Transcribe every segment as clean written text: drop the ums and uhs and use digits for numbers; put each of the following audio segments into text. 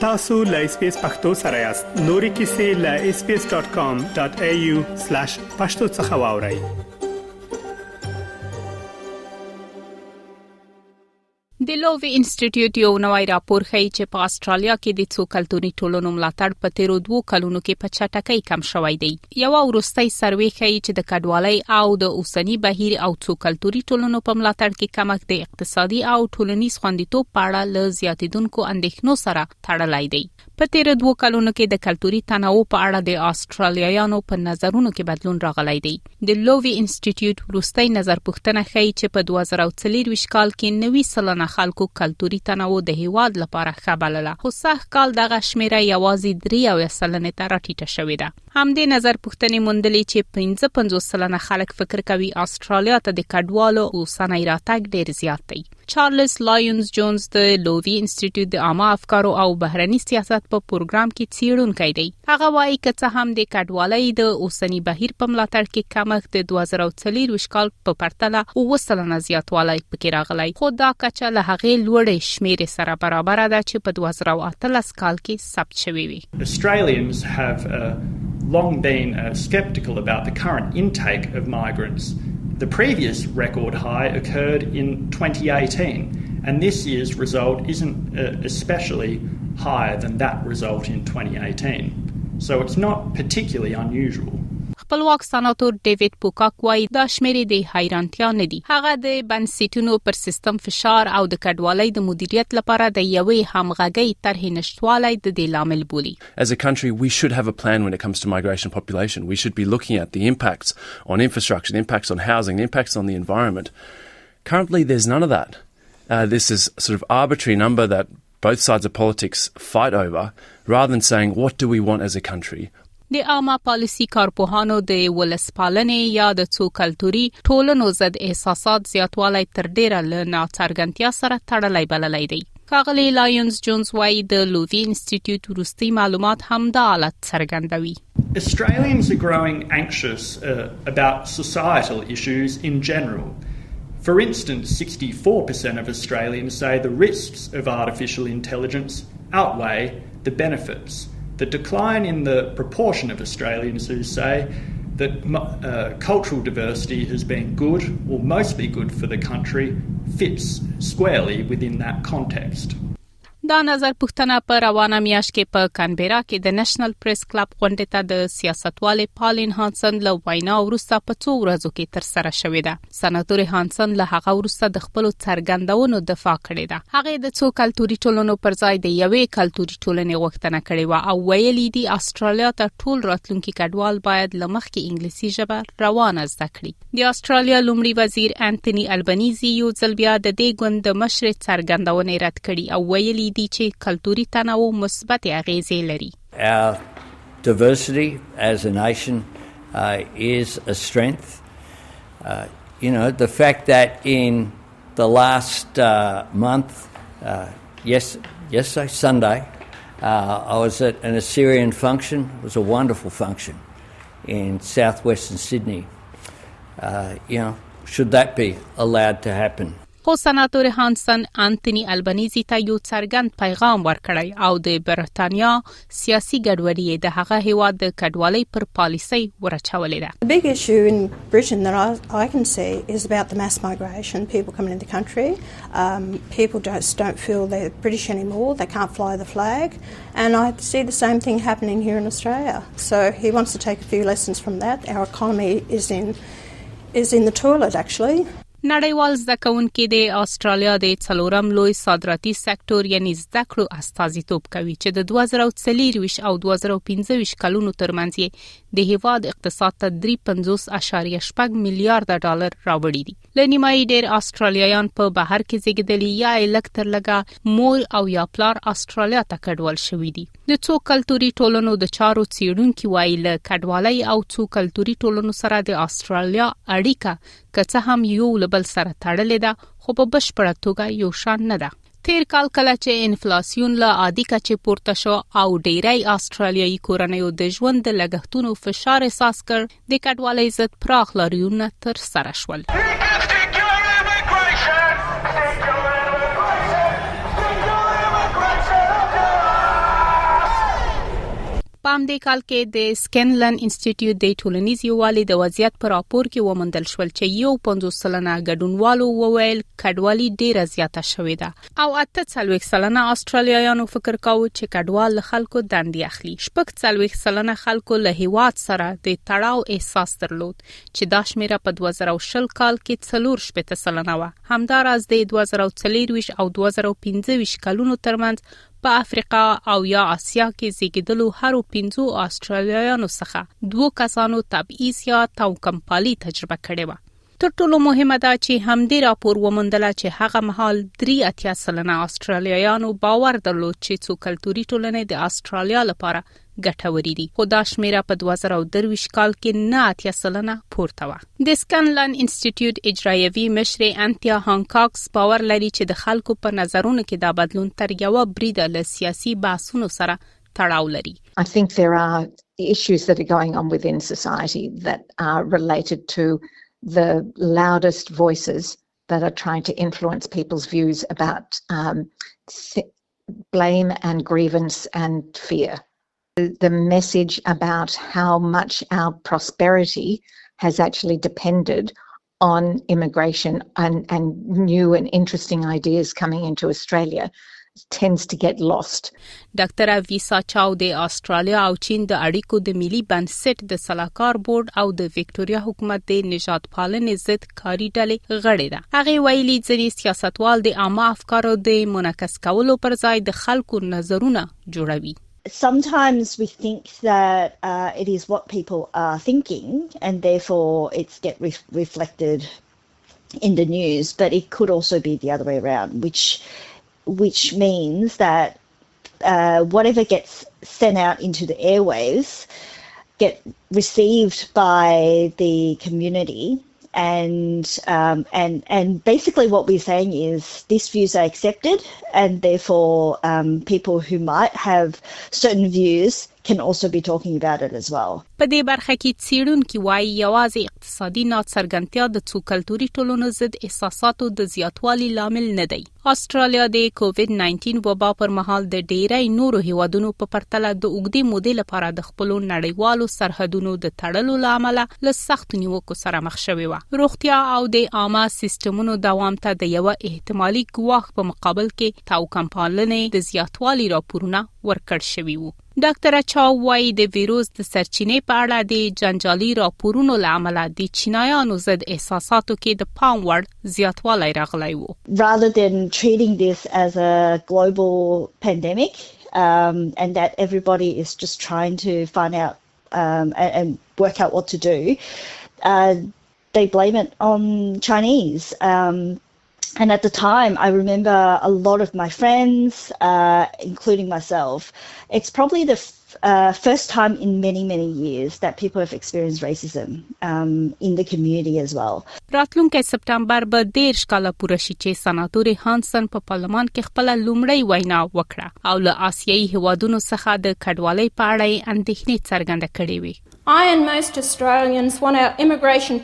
tasu.lspace.pakto سره یاست. نوري کیسې له sbs.com.au/pakto څخه واورئ. د لووي انسټیټیوټ یو نوی راپور ښیي چې په استرالیا کې د څو کلتوري ټولنو ملاتړ په تیرو 2 کلونو کې په چټکۍ کم شوی دی. یو وروستۍ سروې ښیي چې د کډوالۍ او د اوسنی بهیر او څو کلتوري ټولنو په ملاتړ کې کمښت د اقتصادي او ټولنیز خوندیتوب په اړه له زیاتیدونکو اندېښنو سره تړلی دی. په تیرو 2 کلونو کې د کلتوري تنوع په اړه د استرالیایانو په نظرونو کې بدلون راغلی دی. د لووي انسټیټیوټ وروستۍ نظر پوښتنه ښیي چې په 2024 کال کې 90% خلکو کلتوري تنوع د هیواد لپاره ښه بلله، خو سږ کال دغه شمیره یوازې 3% ته راټیټه شوې ده. همدې نظر پوښتنې موندلې چې 55% خلک فکر کوي استرالیا ته د کډوالو اوسنی راتګ ډیر زیات دی. چارلز لایونز جونز د لووي انسټیټیوټ د عامه افکارو او بهرني سیاست په پروګرام کې څېړونکی دی. هغه وایي که څه هم د کډوالۍ د اوسنی بهیر په ملاتړ کې کمښت د 2024 کال په پرتله 9% زیاتوالی پکې راغلی، خو دا کچه له هغې لوړې شمیرې سره برابر ده چې په 2018 کال کې ثبت شوې وي. Australians have long been skeptical about the current intake of migrants. The previous record high occurred in 2018, and this year's result isn't especially higher than that result in 2018. So it's not particularly unusual. خپلواک سناتور ډیوډ پوکاک وايي دا شمیرې د حیرانتیا نه دي. هغه د بنسټونو پر سیستم فشار او د کډوالۍ د مدیریت لپاره د یوې همغږۍ طرحې نشټوالی د دې لامل بولي. As a country, we should have a plan when it comes to migration population. We should be looking at the impacts on infrastructure, the impacts on housing, the impacts on the environment. Currently, there's none of that. This is sort of arbitrary number that both sides of politics fight over, rather than saying, what do we want as a country? د عامه پالیسي کارپوهانو د ولسپالنې یا د څو کلتوري ټولنو ضد احساسات زیاتوالی تر ډیره له ناڅرګندتیا سره تړلی بللی دی. ښاغلی لایونز جونز وايي د لووي انسټیټیوټ وروستي معلومات هم دا حالت څرګندوي. Australians are growing anxious about societal issues in general. For instance, 64% of Australians say the risks of artificial intelligence outweigh the benefits. The decline in the proportion of Australians who say that cultural diversity has been good or mostly good for the country fits squarely within that context. دا نظر پوښتنه په روانه میاشت کې په کانبرا کې د نېشنل پریس کلب غونډې ته د سیاستوالې پالین هانسن له وینا وروسته په 2 ورځو کې تر سره شوې ده. سناتور هانسن له هغه وروسته د خپل څرګندونو دفاع کړې ده. هغه د څو کلتوري ټولنو پر ځای د یوې کلتوري ټولنې غوښتنه کړې و او ویلي دي استرالیا ته ټول راتلونکي کډوال باید له مخکې انګلیسي ژبه روانه زده کړي. د استرالیا لومړي وزیر انټونی البنيزي یو ځل بیا د دې ګوند د مشر څرګندونې رد کړي او ویلي دي چې کلتوري تنوع مثبت اغیزې لري. Our diversity as a nation is a strength. The fact that in the last month, yesterday, Sunday, I was at an Assyrian function. It was a wonderful function in southwestern Sydney. Should that be allowed to happen? خو سناتور هانسن انټونی البنيزي ته یو څرګند پیغام ورکړی او د برتانیا سیاسي ګډوډي د هغه هیواد د کډوالۍ پر پالیسۍ ورچولې ده. The big issue in Britain that I can see is about the mass migration, people coming into the country. People don't feel they're British anymore, they can't fly the flag, and I see the same thing happening here in Australia. So he wants to take a few lessons from that. Our economy is in the toilet actually. نړیوال زده کوونکي د استرالیا د څلورم لوی صادراتي سکتور یعنی زده کړو استازیتوب کوي چې د 2024 او 2025 کلونو ترمنځ د هیواد اقتصاد ته 3.5 میلیارډ ډالر راوړي دي. لنیمای ډیر استرالیایان په بهر کې زیږیدلي یا الکتر لګا مور او یا پلار استرالیا ته کډوال شوي دي. د څو کلتوري ټولنو د چارو څېړونکي وایي له کډوالۍ او څو کلتوري ټولنو سره د استرالیا اړیکه که څه هم یو بل سره تړلې ده خو په بشپړه توګه یو شان نه ده. تیر کال کله چې انفلاسیون له عادي کچې پورته شو او ډیری استرالیایي کورنیو د ژوند د لګښتونو فشار احساس کړ، د کډوالۍ ضد پراخ لاریونونه تر سره شول. په همدې کال کې د سکینلن انسټیټیوټ د ټولنیز یووالي د وضعیت پر راپور کې وموندل شول چې 50% ګډونوالو وویل کډوالي ډیره زیاته شوې ده او 48% استرالیایانو فکر کاوه چې کډوال له خلکو دندې اخلي. 40% خلکو له هیواد سره د تړاو احساس درلود چې دا شمیره په 2020 کال کې 4% وه. همداراز د 2024 او 2025 کلونو ترمنځ په افریقا او یا آسیا کې زیږیدلو هرو 5 استرالیایانو څخه 2 کسانو تبعیض یا توکمپالي تجربه کړې وه. تر ټولو مهمه ده چې همدې راپور وموندله چې هغه مهال 83% استرالیایانو باور درلود چې څو کلتوري ټولنې د استرالیا لپاره ګټوري دي. خو دا شمیره په 2023 کال کې 9% پورته وه. د سکینلن انسټیټیوټ اجرایوي مشر انتیا هانکاکس باور لري چې د خلکو په نظرونو کې دا بدلون تر یوه بریده له سیاسي بحثونو سره تړاو لري. I think there are issues that are going on within society that are related to the loudest voices that are trying to influence people's views about blame and grievance and fear. The message about how much our prosperity has actually depended on immigration and new and interesting ideas coming into Australia tends to get lost. ډاکټر ویسا چاو د استرالیا او چین د اړیکو د ملي بنسټ د سلاکار بورډ او د وکټوريا حکومت د نژاد پالنې ضد کاري ډلې غړې ده. هغه ویلي ځینې سیاستوال د عامه افکارو د منعکس کولو پر ځای د خلکو نظرونه جوړوي. Sometimes we think that it is what people are thinking and therefore it's get reflected in the news, but it could also be the other way around, which means that whatever gets sent out into the airwaves get received by the community, and basically what we're saying is these views are accepted, and therefore people who might have certain views can also be talking about it as well. په دې برخه کې څېړونکي وایي یوازې اقتصادي ناڅرګندتیا د څو کلتوري ټولنو ضد احساساتو د زیاتوالي لامل نه دی. استرالیا د کووډ-19 وبا پر مهال د ډېرای نورو هیوادونو په پرتله د اوږدې مودې لپاره د خپلو نړیوالو سرحدونو د تړلو لامل له سخت نیوکو سره مخ شوې و. روغتیا او د عامه سیستمونو دوام ته د یو احتمالي ګواښ په مقابل کې توکمپالنې د زیاتوالي راپورونه ورکړ شوي وو. ډاکټر چاو وايي د ویروس د سرچینې په اړه د جنجالي راپورونو له امله د چینایانو ضد احساساتو کې د پام وړ زیاتوالی راغلی وو. Rather than treating this as a global pandemic and that everybody is just trying to find out and work out what to do, they blame it on Chinese. And at the time, I remember a lot of my friends, including myself, it's probably the first time in many, many years that people have experienced racism in the community as well. راتلونکي سپتمبر به 10 کاله پوره شي چې سناتور هانسن په پارلمان کې خپل لومړی وینا وکړه او له آسیایي هیوادونو څخه د کډوالۍ په اړه اندېښنې څرګنده کړې وې. I and most Australians want our immigration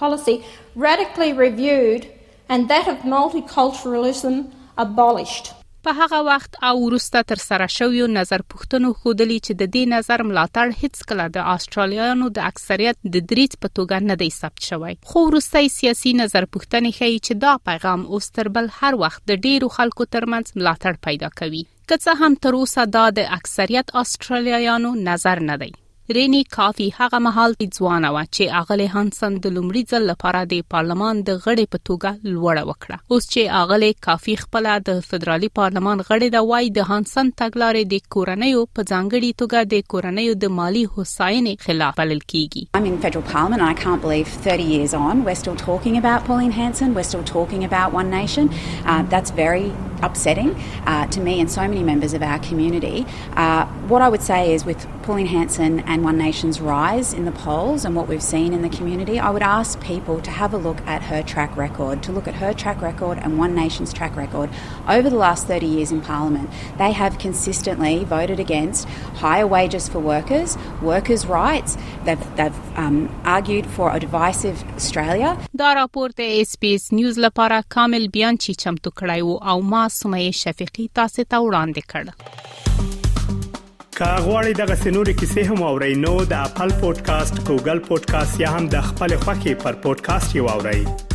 policy radically reviewed and that of multiculturalism abolished. په هغه وخت او وروسته تر سره شویو نظر پوښتنو ښودلي چې د دې نظر ملاتړ هیڅ کله د استرالیایانو د اکثریت د دریځ په توګه نه دی ثبت شوی. خو وروستۍ سیاسي نظر پوښتنې ښیي چې دا پیغام اوس تر بل هر وخت د ډیرو خلکو ترمنځ ملاتړ پیدا کوي. که څه هم تر اوسه دا د اکثریت استرالیایانو نظر نه دی. رینی کافی هغه مهال ځوانه وه چې اغلی هانسن د لومړي ځل لپاره د پارلمان د غړي په توګه لوړه وکړه. اوس چې اغلی کافی خپل د فدرالي پارلمان غړي د وای د هانسن تګلارې د کورنیو په ځانګړي توګه د کورنیو د مالی هوساینې خلاف بلل کیږي. I'm in federal parliament and I can't believe 30 years on we're still talking about Pauline Hanson, we're still talking about One Nation. That's very upsetting to me and so many members of our community. What I would say is with Pauline Hanson and One Nation's rise in the polls and what we've seen in the community, I would ask people to have a look at her track record, to look at her track record and One Nation's track record over the last 30 years in Parliament. They have consistently voted against higher wages for workers' rights. They've argued for a divisive Australia. دا راپور د SBS نیوز لپاره کامل بیانچی چمتو کړی و او ما سمیه شفیقی تاسو ته وړاندې کړ. که غواړئ دغه سنوري کیسې هم اورئ نو د خپل پودکاسټ ګوګل پودکاسټ یا هم د خپل خوښي پر پودکاسټ یو اورئ